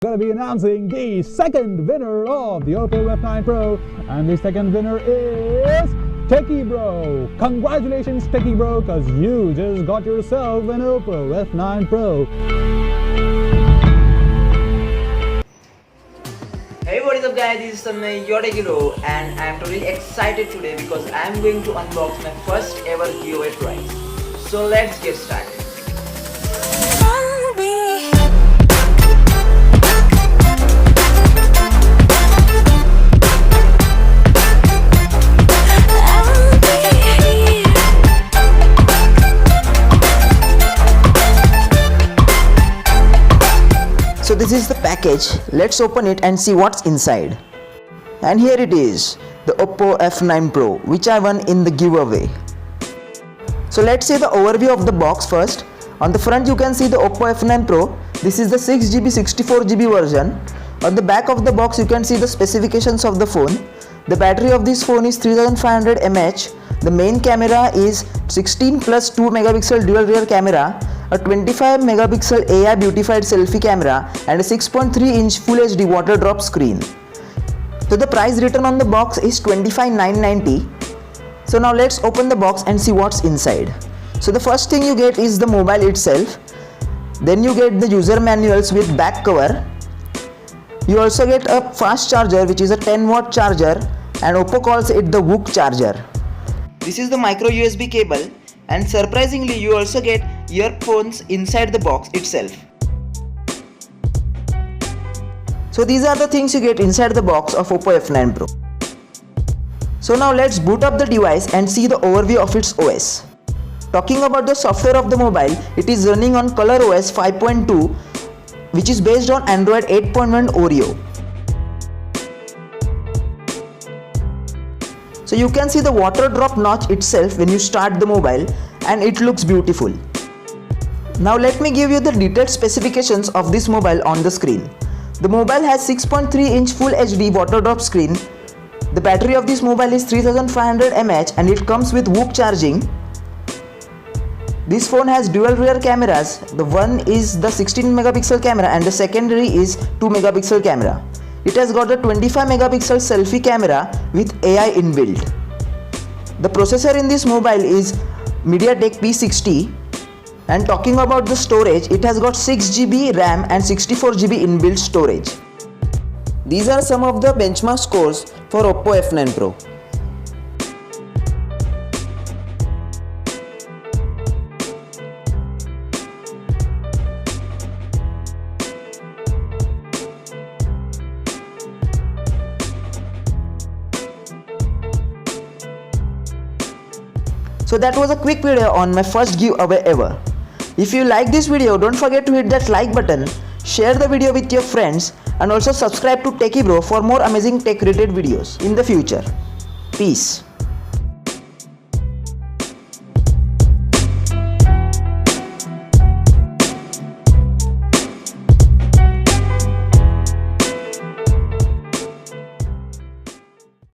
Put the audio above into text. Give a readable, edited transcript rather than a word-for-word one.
going to be announcing the second winner of the Oppo F9 Pro, and the second winner is Techie Bro. Congratulations, Techie Bro, because you just got yourself an Oppo F9 Pro. Hey, what is up guys, this is Tanmay, your Techie Bro, and I am totally excited today because I am going to unbox my first ever giveaway prize. So let's get started. So this is the package. Let's open it and see what's inside. And here it is, the Oppo F9 Pro, which I won in the giveaway. So let's see the overview of the box first. On the front you can see the Oppo F9 Pro. This is the 6GB 64GB version. On the back of the box you can see the specifications of the phone. The battery of this phone is 3500 mAh. The main camera is 16 plus 2 megapixel dual rear camera, a 25 megapixel AI beautified selfie camera, and a 6.3 inch Full HD water drop screen. So the price written on the box is 25,990. So now let's open the box and see what's inside. So the first thing you get is the mobile itself. Then you get the user manuals with back cover. You also get a fast charger, which is a 10-watt charger, and Oppo calls it the VOOC charger. This is the micro USB cable, and surprisingly you also get earphones inside the box itself. So these are the things you get inside the box of Oppo F9 Pro. So now let's boot up the device and see the overview of its OS. Talking about the software of the mobile, it is running on ColorOS 5.2, which is based on Android 8.1 Oreo. So you can see the water drop notch itself when you start the mobile, and it looks beautiful. Now let me give you the detailed specifications of this mobile on the screen. The mobile has 6.3 inch Full HD water drop screen. The battery of this mobile is 3500 mAh and it comes with VOOC charging. This phone has dual rear cameras. The one is the 16 megapixel camera and the secondary is 2 megapixel camera. It has got a 25 megapixel selfie camera with AI inbuilt. The processor in this mobile is MediaTek P60. And talking about the storage, it has got 6GB RAM and 64GB inbuilt storage. These are some of the benchmark scores for Oppo F9 Pro. So that was a quick video on my first giveaway ever. If you like this video, don't forget to hit that like button, share the video with your friends, and also subscribe to Techie Bro for more amazing tech related videos in the future. Peace.